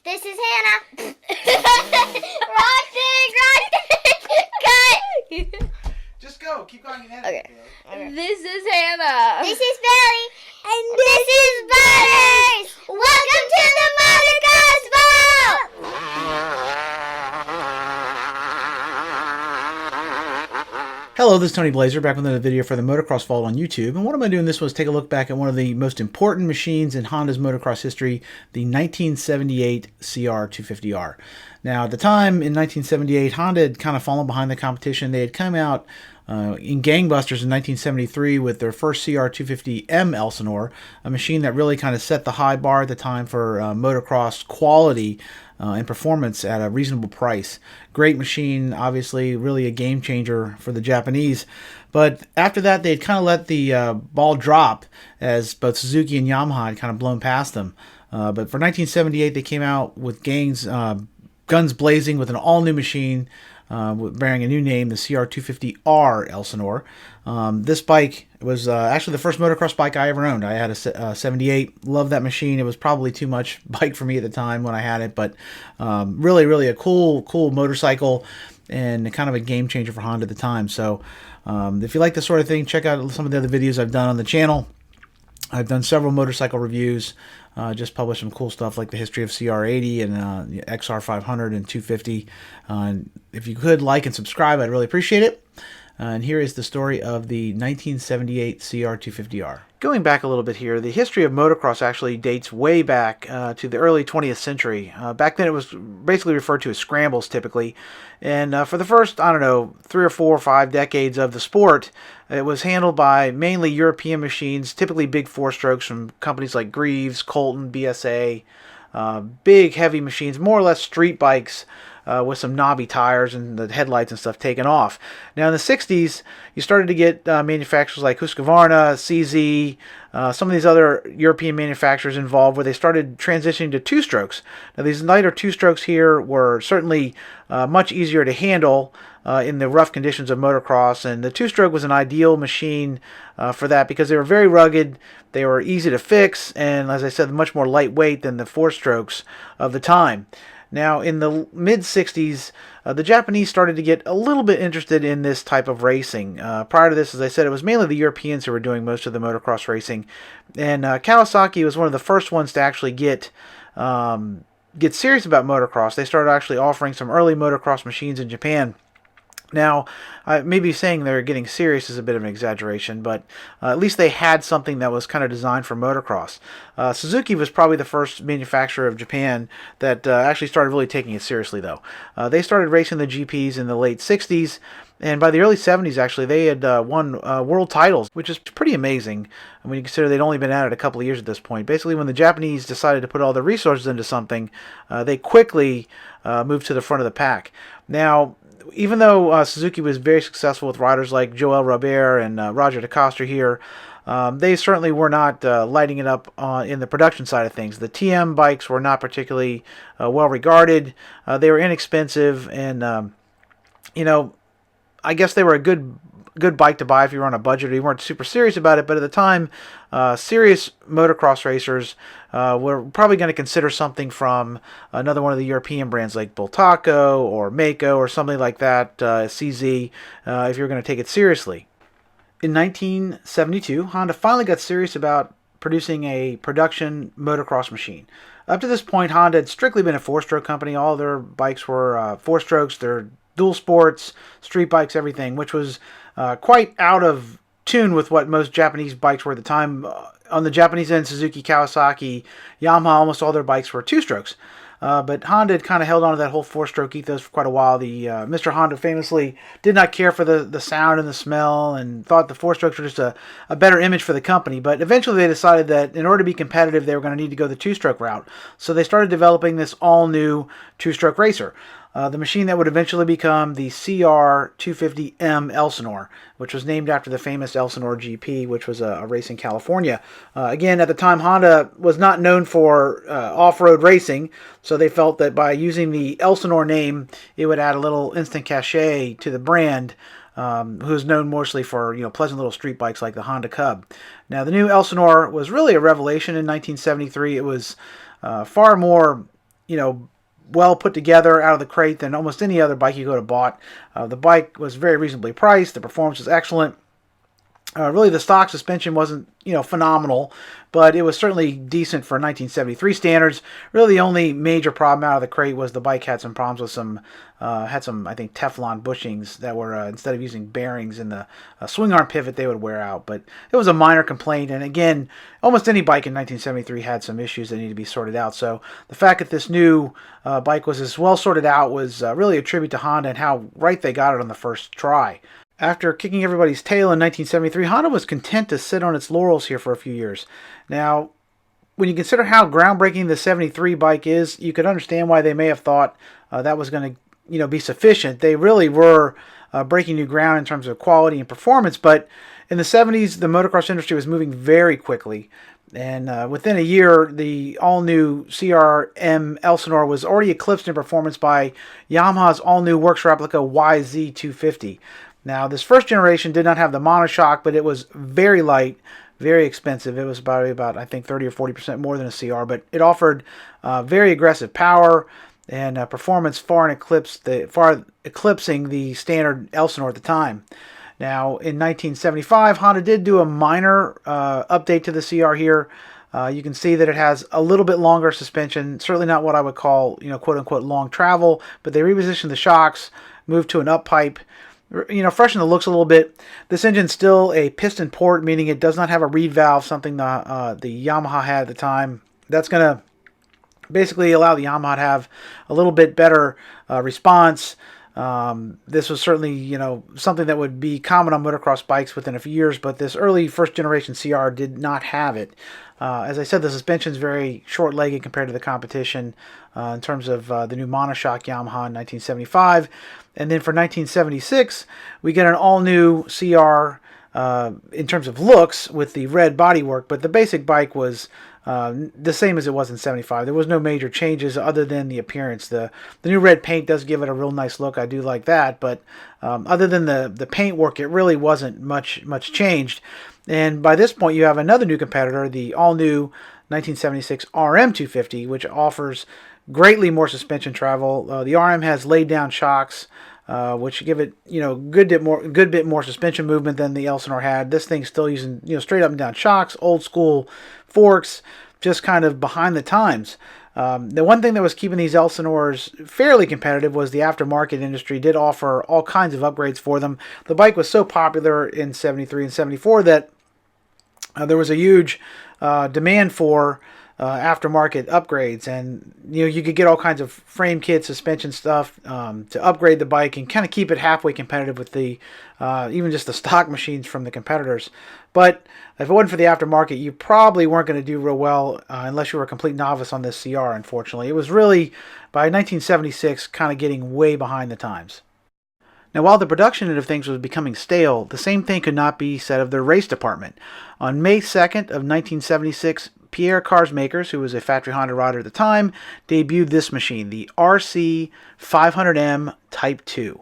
This is Hannah. Wrong thing. Cut. Just go. Keep going and Okay. This is Hannah. This is Bailey. And this is Butters. Welcome to the Motocross Vault. Hello, this is Tony Blazer, back with another video for the Motocross Vault on YouTube. And what I'm going to do in this one is take a look back at one of the most important machines in Honda's motocross history, the 1978 CR250R. Now, at the time, in 1978, Honda had kind of fallen behind the competition. They had come out in gangbusters in 1973 with their first CR250M Elsinore, a machine that really kind of set the high bar at the time for motocross quality and performance at a reasonable price. Great machine, obviously, really a game changer for the Japanese. But after that, they had kind of let the ball drop as both Suzuki and Yamaha had kind of blown past them. But for 1978, they came out with guns blazing with an all-new machine, bearing a new name, the CR250R Elsinore. This bike was actually the first motocross bike I ever owned. I had a 78. Loved that machine. It was probably too much bike for me at the time when I had it, but really a cool motorcycle and kind of a game changer for Honda at the time. So if you like this sort of thing, check out some of the other videos I've done on the channel. I've done several motorcycle reviews. Just published some cool stuff like the history of CR80 and XR500 and 250. If you could like and subscribe, I'd really appreciate it. And here is the story of the 1978 CR250R. Going back a little bit here, the history of motocross actually dates way back to the early 20th century. Back then it was basically referred to as scrambles typically. And for the first, I don't know, 3 or 4 or 5 decades of the sport, it was handled by mainly European machines, typically big 4-strokes from companies like Greaves, Colton, BSA. Big heavy machines, more or less street bikes, with some knobby tires and the headlights and stuff taken off. Now in the 60s, you started to get manufacturers like Husqvarna, CZ, some of these other European manufacturers involved where they started transitioning to 2-strokes. Now these lighter 2-strokes here were certainly much easier to handle in the rough conditions of motocross, and the 2-stroke was an ideal machine for that because they were very rugged, they were easy to fix, and as I said, much more lightweight than the 4-strokes of the time. Now, in the mid-60s, the Japanese started to get a little bit interested in this type of racing. Prior to this, as I said, it was mainly the Europeans who were doing most of the motocross racing. And Kawasaki was one of the first ones to actually get serious about motocross. They started actually offering some early motocross machines in Japan. Now, maybe saying they're getting serious is a bit of an exaggeration, but at least they had something that was kind of designed for motocross. Suzuki was probably the first manufacturer of Japan that actually started really taking it seriously, though. They started racing the GPs in the late 60s, and by the early 70s, actually, they had won world titles, which is pretty amazing when you consider they'd only been at it a couple of years at this point. Basically, when the Japanese decided to put all their resources into something, they quickly moved to the front of the pack. Now, even though Suzuki was very successful with riders like Joël Robert and Roger DeCoster here, they certainly were not lighting it up in the production side of things. The TM bikes were not particularly well regarded. They were inexpensive, and I guess they were a good bike to buy if you were on a budget or you weren't super serious about it. But at the time, serious motocross racers were probably going to consider something from another one of the European brands like Bultaco or Mako or something like that, CZ, if you were going to take it seriously. In 1972, Honda finally got serious about producing a production motocross machine. Up to this point, Honda had strictly been a 4-stroke company. All their bikes were 4-strokes. They're dual sports, street bikes, everything, which was quite out of tune with what most Japanese bikes were at the time. On the Japanese end, Suzuki, Kawasaki, Yamaha, almost all their bikes were 2-strokes. But Honda had kind of held on to that whole 4-stroke ethos for quite a while. Mr. Honda famously did not care for the sound and the smell and thought the 4-strokes were just a better image for the company. But eventually they decided that in order to be competitive, they were going to need to go the 2-stroke route. So they started developing this all-new 2-stroke racer. The machine that would eventually become the CR250M Elsinore, which was named after the famous Elsinore GP, which was a race in California. Again, at the time, Honda was not known for off-road racing, so they felt that by using the Elsinore name, it would add a little instant cachet to the brand, who's known mostly for pleasant little street bikes like the Honda Cub. Now, the new Elsinore was really a revelation in 1973. It was far more well put together out of the crate than almost any other bike you could have bought. The bike was very reasonably priced. The performance was excellent. Really, the stock suspension wasn't, phenomenal, but it was certainly decent for 1973 standards. Really, the only major problem out of the crate was the bike had some problems with I think, Teflon bushings that were, instead of using bearings in the swing arm pivot, they would wear out. But it was a minor complaint, and again, almost any bike in 1973 had some issues that needed to be sorted out. So the fact that this new bike was as well sorted out was really a tribute to Honda and how right they got it on the first try. After kicking everybody's tail in 1973, Honda was content to sit on its laurels here for a few years. Now, when you consider how groundbreaking the 73 bike is, you could understand why they may have thought that was going to, be sufficient. They really were breaking new ground in terms of quality and performance, but in the 70s, the motocross industry was moving very quickly. And within a year, the all-new CR250R Elsinore was already eclipsed in performance by Yamaha's all-new works replica YZ250. Now, this first generation did not have the monoshock, but it was very light, very expensive. It was about I think, 30 or 40% more than a CR, but it offered very aggressive power and performance far eclipsing the standard Elsinore at the time. Now, in 1975, Honda did do a minor update to the CR here. You can see that it has a little bit longer suspension, certainly not what I would call, quote-unquote long travel, but they repositioned the shocks, moved to an up pipe, freshen the looks a little bit. This engine's still a piston port, meaning it does not have a reed valve, something the Yamaha had at the time. That's going to basically allow the Yamaha to have a little bit better response. This was certainly, something that would be common on motocross bikes within a few years, but this early first generation CR did not have it. As I said, the suspension is very short-legged compared to the competition in terms of the new monoshock Yamaha in 1975. And then for 1976, we get an all-new CR in terms of looks with the red bodywork, but the basic bike was the same as it was in 75. There was no major changes other than the appearance. The new red paint does give it a real nice look. I do like that, but other than the paint work, it really wasn't much changed. And by this point, you have another new competitor, the all-new 1976 RM250, which offers greatly more suspension travel. The RM has laid down shocks, which give it, good bit more suspension movement than the Elsinore had. This thing's still using, straight up and down shocks, old school forks, just kind of behind the times. The one thing that was keeping these Elsinores fairly competitive was the aftermarket industry did offer all kinds of upgrades for them. The bike was so popular in 73 and 74 that there was a huge demand for aftermarket upgrades, and you could get all kinds of frame kits, suspension stuff to upgrade the bike and kind of keep it halfway competitive with the even just the stock machines from the competitors. But if it wasn't for the aftermarket, you probably weren't going to do real well unless you were a complete novice on this CR, unfortunately. It was really, by 1976, kind of getting way behind the times. Now, while the production end of things was becoming stale, the same thing could not be said of their race department. On May 2nd of 1976, Pierre Cars Makers, who was a factory Honda rider at the time, debuted this machine, the RC500M Type 2.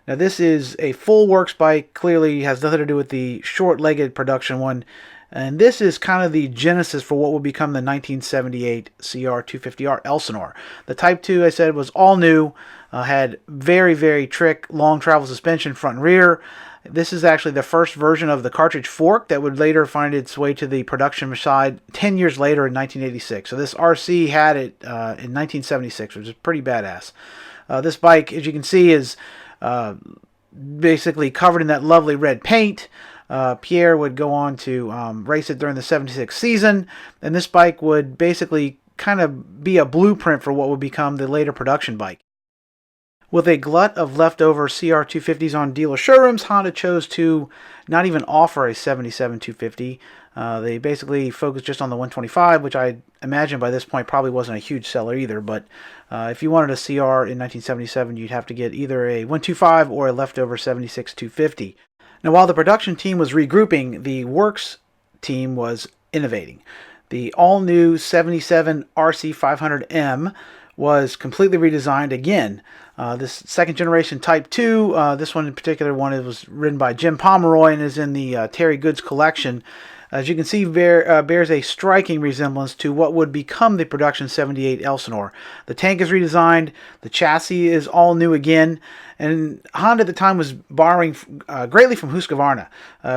Now, this is a full works bike, clearly has nothing to do with the short-legged production one, and this is kind of the genesis for what would become the 1978 CR250R Elsinore. The Type 2, I said, was all new, had very, very trick, long travel suspension front and rear. This is actually the first version of the cartridge fork that would later find its way to the production side 10 years later in 1986. So this RC had it in 1976, which is pretty badass. This bike, as you can see, is basically covered in that lovely red paint. Pierre would go on to race it during the 76 season, and this bike would basically kind of be a blueprint for what would become the later production bike. With a glut of leftover CR250s on dealer showrooms, Honda chose to not even offer a 77 250. They basically focused just on the 125, which I imagine by this point probably wasn't a huge seller either. But if you wanted a CR in 1977, you'd have to get either a 125 or a leftover 76 250. Now, while the production team was regrouping, the works team was innovating. The all-new 77 RC500M was completely redesigned again. This second generation Type 2, this one in particular, was ridden by Jim Pomeroy and is in the Terry Goods collection. As you can see, bears a striking resemblance to what would become the production 78 Elsinore. The tank is redesigned, the chassis is all new again, and Honda at the time was borrowing greatly from Husqvarna,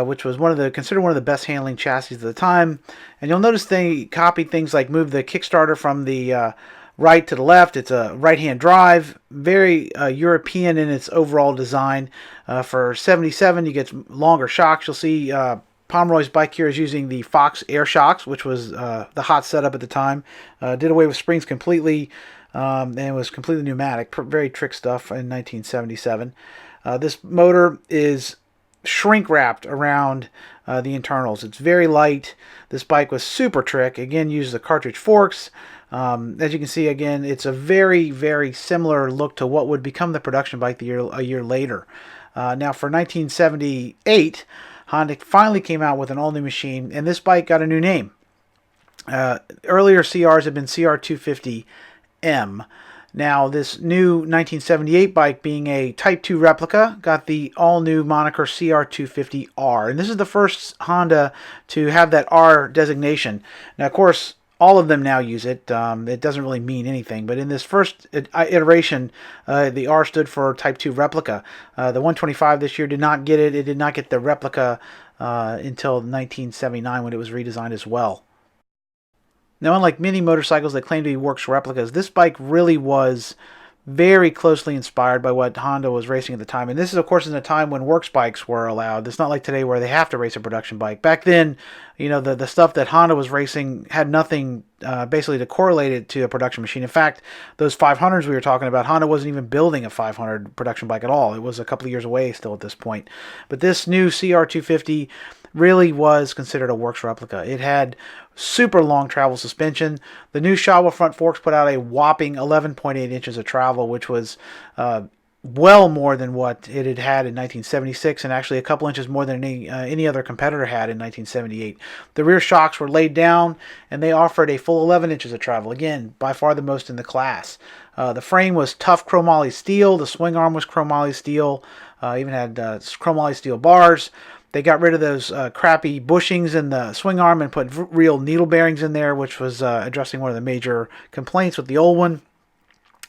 which was considered one of the best handling chassis at the time. And you'll notice they copied things like move the kickstarter from the right to the left. It's a right-hand drive, very European in its overall design. For 77, you get longer shocks. You'll see Pomeroy's bike here is using the Fox Air Shocks, which was the hot setup at the time. Did away with springs completely, and was completely pneumatic. Very trick stuff in 1977. This motor is shrink wrapped around the internals. It's very light. This bike was super trick. Again, uses the cartridge forks. As you can see, again, it's a very, very similar look to what would become the production bike a year later. Now, for 1978, Honda finally came out with an all-new machine, and this bike got a new name. Earlier CRs had been CR250M. Now, this new 1978 bike, being a Type 2 replica, got the all-new moniker CR250R. And this is the first Honda to have that R designation. Now, of course, all of them now use it. It doesn't really mean anything, but in this first iteration, the R stood for Type 2 replica. The 125 this year did not get it. It did not get the replica until 1979 when it was redesigned as well. Now, unlike many motorcycles that claim to be works replicas, this bike really was very closely inspired by what Honda was racing at the time. And this is, of course, in a time when works bikes were allowed. It's not like today where they have to race a production bike. Back then, you know, the stuff that Honda was racing had nothing basically to correlate it to a production machine. In fact, those 500s we were talking about, Honda wasn't even building a 500 production bike at all. It was a couple of years away still at this point. But this new CR250 really was considered a works replica. It had super long travel suspension. The new Shawa front forks put out a whopping 11.8 inches of travel, which was well more than what it had in 1976, and actually a couple inches more than any other competitor had in 1978. The rear shocks were laid down, and they offered a full 11 inches of travel. Again, by far the most in the class. The frame was tough chromoly steel. The swing arm was chromoly steel. Even had chromoly steel bars. They got rid of those crappy bushings in the swing arm and put real needle bearings in there, which was addressing one of the major complaints with the old one.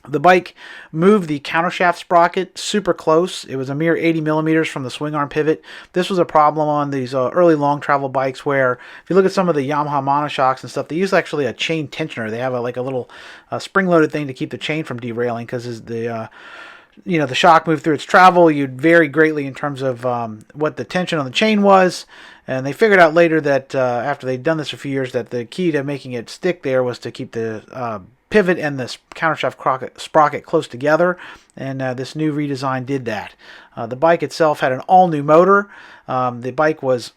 The bike moved the countershaft sprocket super close. It was a mere 80 millimeters from the swing arm pivot. This was a problem on these early long travel bikes where, if you look at some of the Yamaha monoshocks and stuff, they use actually a chain tensioner. They have like a little spring-loaded thing to keep the chain from derailing, because the shock moved through its travel, you'd vary greatly in terms of what the tension on the chain was. And they figured out later that after they'd done this for a few years, that the key to making it stick there was to keep the pivot and the countershaft sprocket close together. And this new redesign did that. The bike itself had an all-new motor. The bike was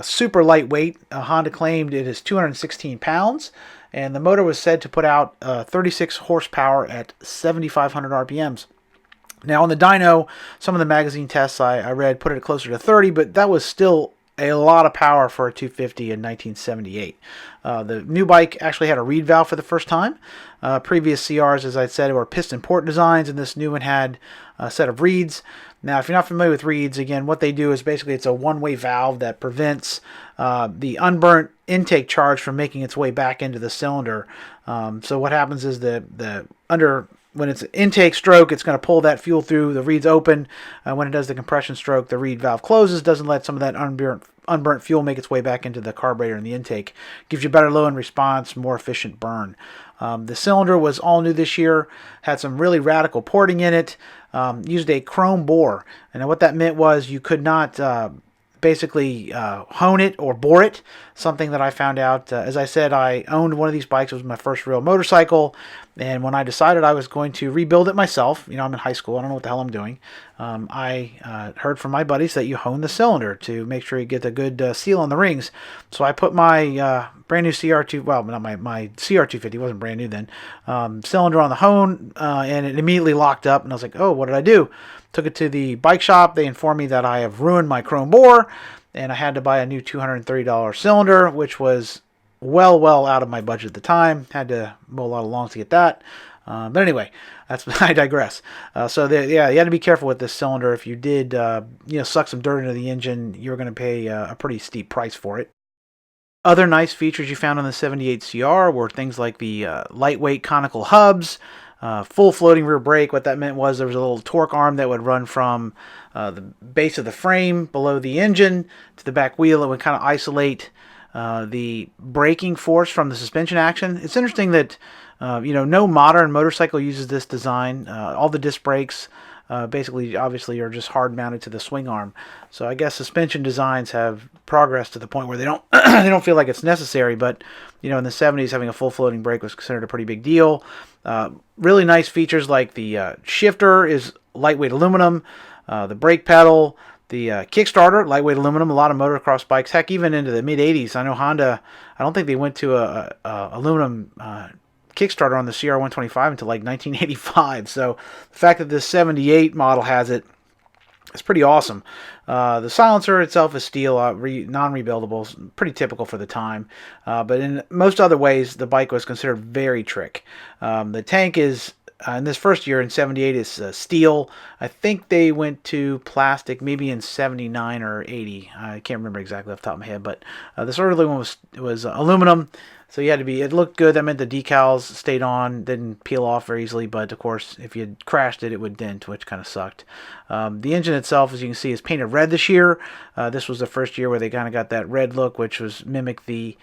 super lightweight. Honda claimed it is 216 pounds. And the motor was said to put out 36 horsepower at 7,500 RPMs. Now, on the dyno, some of the magazine tests I read put it closer to 30, but that was still a lot of power for a 250 in 1978. The new bike actually had a reed valve for the first time. Previous CRs, as I said, were piston port designs, and this new one had a set of reeds. Now, if you're not familiar with reeds, again, what they do is basically it's a one-way valve that prevents the unburnt intake charge from making its way back into the cylinder. So what happens is when it's intake stroke, it's going to pull that fuel through. The reed's open. When it does the compression stroke, the reed valve closes, doesn't let some of that unburnt fuel make its way back into the carburetor and the intake. Gives you better low-end response, more efficient burn. The cylinder was all new this year, had some really radical porting in it, used a chrome bore. And what that meant was you could not basically hone it or bore it, something that I found out. As I said, I owned one of these bikes. It was my first real motorcycle, and when I decided I was going to rebuild it myself, I'm in high school, I don't know what the hell I'm doing, I heard from my buddies that you hone the cylinder to make sure you get a good seal on the rings. So I put my brand new my CR250, wasn't brand new then, cylinder on the hone, and it immediately locked up, and I was like, oh, what did I do? Took it to the bike shop. They informed me that I have ruined my chrome bore, and I had to buy a new $230 cylinder, which was well out of my budget at the time. Had to mow a lot of lawns to get that. But anyway, I digress. So you had to be careful with this cylinder. If you did, suck some dirt into the engine, you're going to pay a pretty steep price for it. Other nice features you found on the 78 CR were things like the lightweight conical hubs, full floating rear brake. What that meant was there was a little torque arm that would run from the base of the frame below the engine to the back wheel. It would kind of isolate the braking force from the suspension action. It's interesting that no modern motorcycle uses this design. All the disc brakes basically, obviously, are just hard mounted to the swing arm. So I guess suspension designs have progressed to the point where they don't they don't feel like it's necessary. But in the 70s, having a full floating brake was considered a pretty big deal. Really nice features like the shifter is lightweight aluminum, the brake pedal, the Kickstarter, lightweight aluminum. A lot of motocross bikes, heck, even into the mid 80s. I know Honda. I don't think they went to a aluminum Kickstarter on the CR125 until like 1985. So the fact that this 78 model has it is pretty awesome. The silencer itself is steel, non-rebuildable, pretty typical for the time. But in most other ways, the bike was considered very trick. The tank is, in this first year in 78, is steel. I think they went to plastic maybe in 79 or 80. I can't remember exactly off the top of my head, but this early one was aluminum. So you had to it looked good. That meant the decals stayed on, didn't peel off very easily. But of course, if you crashed it, it would dent, which kind of sucked. The engine itself, as you can see, is painted red this year. This was the first year where they kind of got that red look, which was mimic the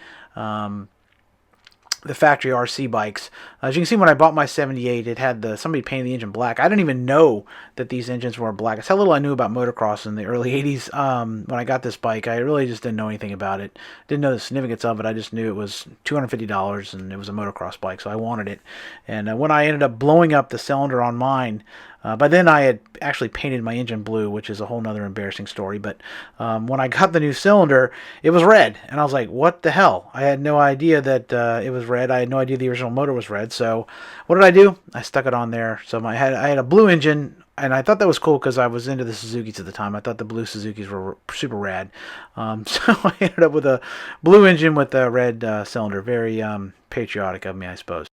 factory RC bikes. As you can see, when I bought my 78, it had somebody painted the engine black. I didn't even know that these engines were black. That's how little I knew about motocross in the early 80s. When I got this bike, I really just didn't know anything about it. Didn't know the significance of it. I just knew it was $250 and it was a motocross bike, so I wanted it. And when I ended up blowing up the cylinder on mine, by then I had actually painted my engine blue, which is a whole nother embarrassing story. But when I got the new cylinder, it was red. And I was like, what the hell? I had no idea that it was red. I had no idea the original motor was red. So what did I do? I stuck it on there. So I had a blue engine. And I thought that was cool because I was into the Suzukis at the time. I thought the blue Suzukis were super rad. So I ended up with a blue engine with a red cylinder. Very patriotic of me, I suppose.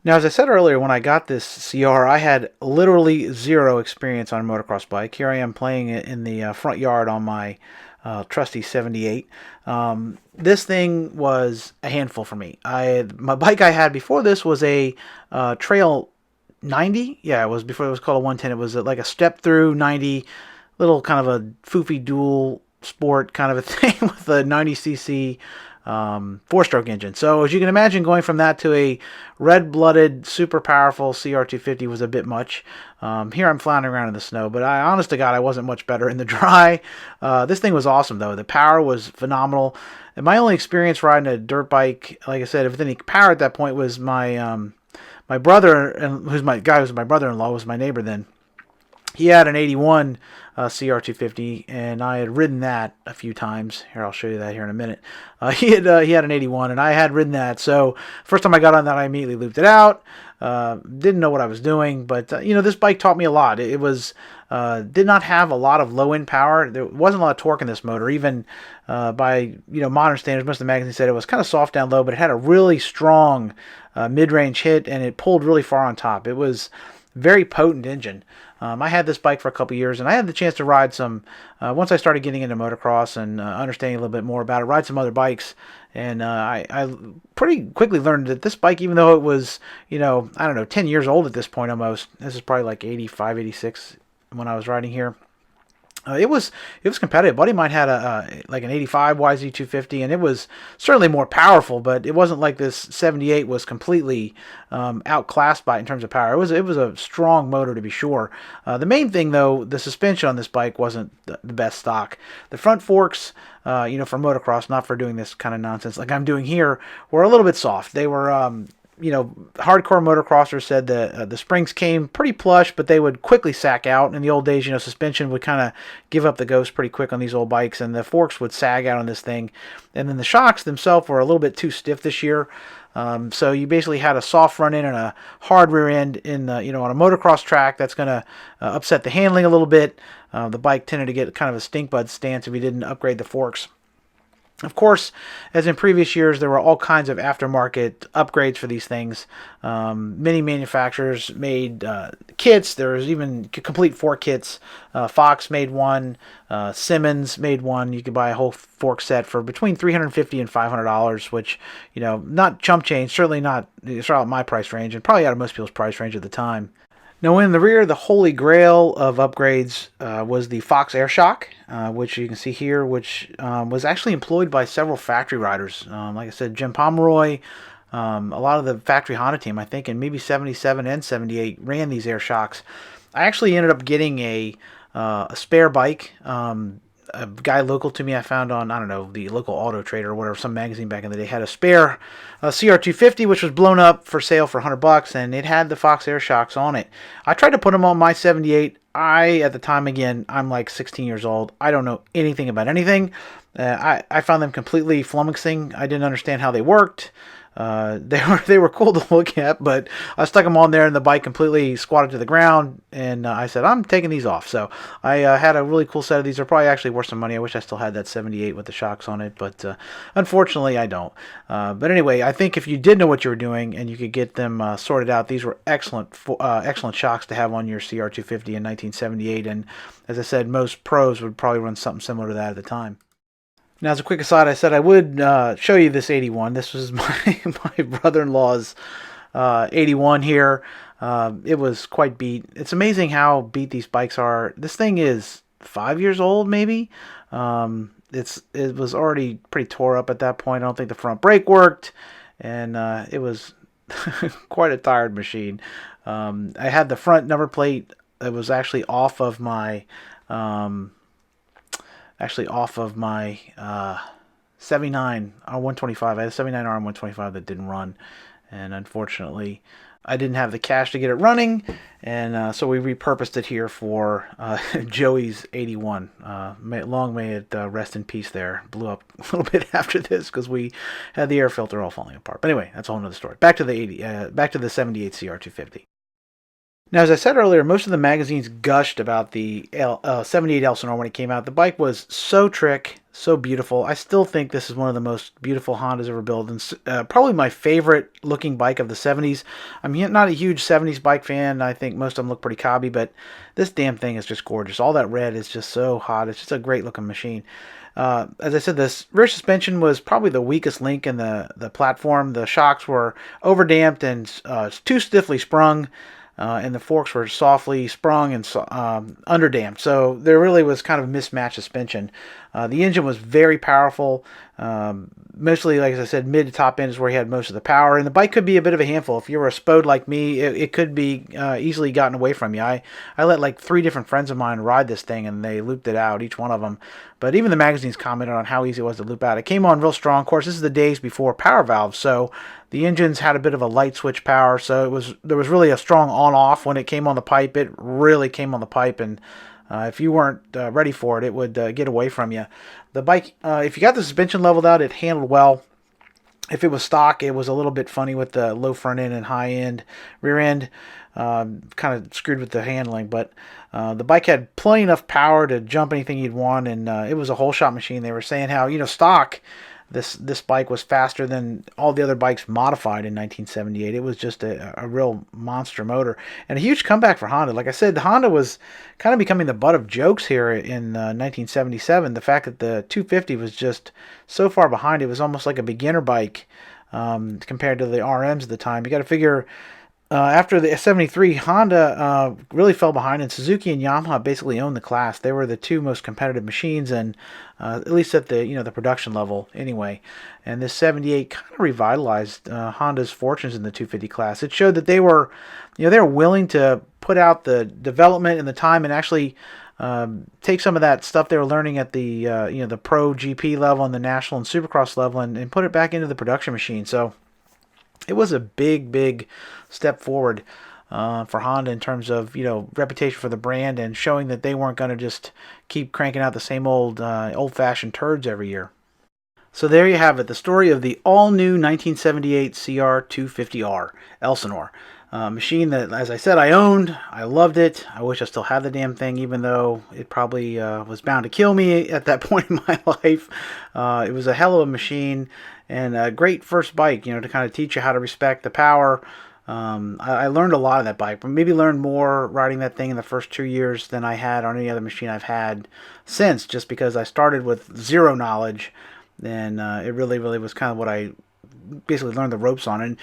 Now, as I said earlier, when I got this CR, I had literally zero experience on a motocross bike. Here I am playing it in the front yard on my trusty 78. This thing was a handful for me. My bike I had before this was a Trail 90. Yeah, it was before it was called a 110. It was like a step through 90, little kind of a foofy dual sport kind of a thing with a 90cc four-stroke engine. So as you can imagine, going from that to a red-blooded, super powerful CR250 was a bit much. Here I'm floundering around in the snow, but honest to God, I wasn't much better in the dry. This thing was awesome, though. The power was phenomenal. And my only experience riding a dirt bike, like I said, with any power at that point, was my brother, and who's my brother-in-law, was my neighbor then. He had an 81 CR250, and I had ridden that a few times. Here, I'll show you that here in a minute. He had an 81, and I had ridden that. So first time I got on that, I immediately looped it out. Didn't know what I was doing, but this bike taught me a lot. It was did not have a lot of low-end power. There wasn't a lot of torque in this motor, even by modern standards. Most of the magazines said it was kind of soft down low, but it had a really strong mid-range hit, and it pulled really far on top. It was a very potent engine. I had this bike for a couple years, and I had the chance to ride some, once I started getting into motocross and understanding a little bit more about it, ride some other bikes, and I pretty quickly learned that this bike, even though it was, 10 years old at this point almost, this is probably like 85, 86 when I was riding here, it was competitive. Buddy of mine had like an 85 YZ250, and it was certainly more powerful, but it wasn't like this 78 was completely outclassed by it in terms of power. It was a strong motor, to be sure. The main thing, though, the suspension on this bike wasn't the best stock. The front forks, for motocross, not for doing this kind of nonsense like I'm doing here, were a little bit soft. They were hardcore motocrossers said the springs came pretty plush, but they would quickly sack out. In the old days, suspension would kind of give up the ghost pretty quick on these old bikes, and the forks would sag out on this thing. And then the shocks themselves were a little bit too stiff this year. So you basically had a soft front end and a hard rear end in on a motocross track. That's going to upset the handling a little bit. The bike tended to get kind of a stink bud stance if you didn't upgrade the forks. Of course, as in previous years, there were all kinds of aftermarket upgrades for these things. Many manufacturers made kits. There was even complete fork kits. Fox made one. Simmons made one. You could buy a whole fork set for between $350 and $500, which, not chump change. Certainly not. It's out of my price range, and probably out of most people's price range at the time. Now, in the rear, the holy grail of upgrades was the Fox Air Shock, which you can see here, which was actually employed by several factory riders. Like I said, Jim Pomeroy, a lot of the factory Honda team, I think, and maybe 77 and 78 ran these Air Shocks. I actually ended up getting a spare bike. A guy local to me I found on, I don't know, the local Auto Trader or whatever, some magazine back in the day, had a spare CR250, which was blown up for sale for $100, and it had the Fox Air Shocks on it. I tried to put them on my 78. At the time, again, I'm like 16 years old. I don't know anything about anything. I found them completely flummoxing. I didn't understand how they worked. They were cool to look at, but I stuck them on there and the bike completely squatted to the ground, and I said, I'm taking these off. So I had a really cool set of these. They're probably actually worth some money. I wish I still had that 78 with the shocks on it, but unfortunately I don't. But anyway, I think if you did know what you were doing and you could get them sorted out, these were excellent shocks to have on your CR250 in 1978, and as I said, most pros would probably run something similar to that at the time. Now, as a quick aside, I said I would show you this 81. This was my brother-in-law's 81 here. It was quite beat. It's amazing how beat these bikes are. This thing is 5 years old, maybe. It was already pretty tore up at that point. I don't think the front brake worked, and it was quite a tired machine. I had the front number plate. It was actually off of my 79 R125. I had a 79 R125 that didn't run, and unfortunately I didn't have the cash to get it running, and so we repurposed it here for Joey's 81. Long may it rest in peace there. Blew up a little bit after this because we had the air filter all falling apart. But anyway, that's a whole nother story. Back to the 78 CR250. Now, as I said earlier, most of the magazines gushed about the 78 Elsinore when it came out. The bike was so trick, so beautiful. I still think this is one of the most beautiful Hondas ever built, and probably my favorite looking bike of the 70s. I'm not a huge 70s bike fan. I think most of them look pretty cobby, but this damn thing is just gorgeous. All that red is just so hot. It's just a great looking machine. As I said, this rear suspension was probably the weakest link in the platform. The shocks were overdamped and too stiffly sprung. And the forks were softly sprung and underdamped. So there really was kind of mismatched suspension. The engine was very powerful. Mostly, like I said, mid to top end is where he had most of the power. And the bike could be a bit of a handful. If you were a spode like me, it could be easily gotten away from you. I let like 3 different friends of mine ride this thing, and they looped it out, each one of them. But even the magazines commented on how easy it was to loop out. It came on real strong. Of course, this is the days before power valves, so the engines had a bit of a light switch power. So there was really a strong on-off when it came on the pipe. It really came on the pipe, and if you weren't ready for it, it would get away from you. The bike, if you got the suspension leveled out, it handled well. If it was stock, it was a little bit funny with the low front end and high end rear end. Kind of screwed with the handling, but the bike had plenty enough power to jump anything you'd want, and it was a whole shot machine. They were saying how, stock, this bike was faster than all the other bikes modified in 1978. It was just a real monster motor, and a huge comeback for Honda. Like I said, the Honda was kind of becoming the butt of jokes here in 1977. The fact that the 250 was just so far behind, it was almost like a beginner bike compared to the RMs at the time. You got to figure, after the 73, Honda really fell behind, and Suzuki and Yamaha basically owned the class. They were the 2 most competitive machines, and at least at the production level anyway. And this 78 kind of revitalized Honda's fortunes in the 250 class. It showed that they were willing to put out the development and the time and actually take some of that stuff they were learning at the the pro GP level and the national and supercross level and put it back into the production machine. So it was a big step forward for Honda in terms of reputation for the brand and showing that they weren't going to just keep cranking out the same old-fashioned turds every year. So there you have it, the story of the all-new 1978 CR250R Elsinore. Machine that, as I said, I owned. I loved it. I wish I still had the damn thing, even though it probably was bound to kill me at that point in my life. It was a hell of a machine and a great first bike, to kind of teach you how to respect the power. I learned a lot on that bike, but maybe learned more riding that thing in the first 2 years than I had on any other machine I've had since, just because I started with zero knowledge, and it really was kind of what I basically learned the ropes on. And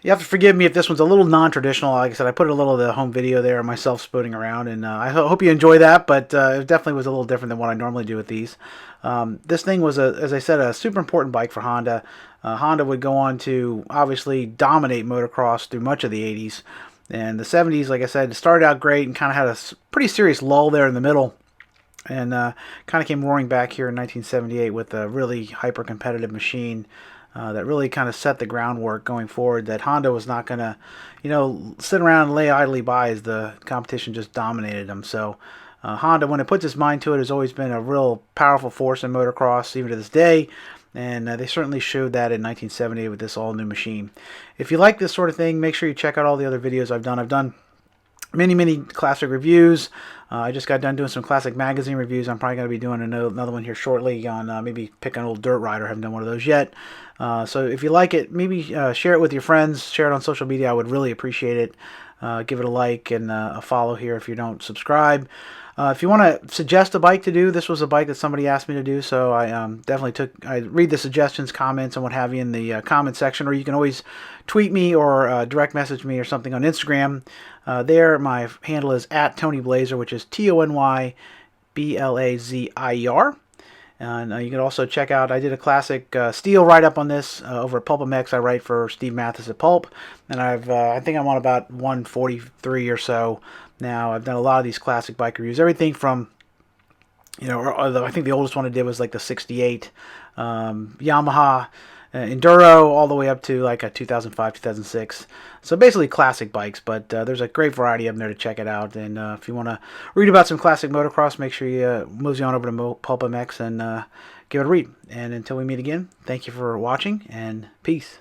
you have to forgive me if this one's a little non-traditional. Like I said, I put a little of the home video there of myself spooting around, and I hope you enjoy that, but it definitely was a little different than what I normally do with these. This thing was, as I said, a super important bike for Honda. Honda would go on to obviously dominate motocross through much of the 80s. And the 70s, like I said, started out great and kind of had a pretty serious lull there in the middle. And kind of came roaring back here in 1978 with a really hyper-competitive machine that really kind of set the groundwork going forward, that Honda was not going to, sit around and lay idly by as the competition just dominated them. So Honda, when it puts its mind to it, has always been a real powerful force in motocross, even to this day. And they certainly showed that in 1978 with this all-new machine. If you like this sort of thing, make sure you check out all the other videos I've done. I've done many classic reviews. I just got done doing some classic magazine reviews. I'm probably going to be doing another one here shortly on maybe pick an old dirt rider. I haven't done one of those yet. So if you like it, maybe share it with your friends. Share it on social media. I would really appreciate it. Give it a like and a follow here if you don't subscribe. If you want to suggest a bike to do, this was a bike that somebody asked me to do, so I I read the suggestions, comments, and what have you in the comment section, or you can always tweet me or direct message me or something on Instagram. There, my handle is @TonyBlazer, which is TonyBlazer. And you can also check out, I did a classic steel write-up on this over at PulpMX. I write for Steve Mathis at Pulp, and I think I'm on about 143 or so now. I've done a lot of these classic bike reviews, everything from, I think the oldest one I did was like the 68 Yamaha Enduro, all the way up to like a 2005, 2006. So basically classic bikes, but there's a great variety of them there to check it out. And if you want to read about some classic motocross, make sure you mosey on over to PulpMX and give it a read. And until we meet again, thank you for watching, and peace.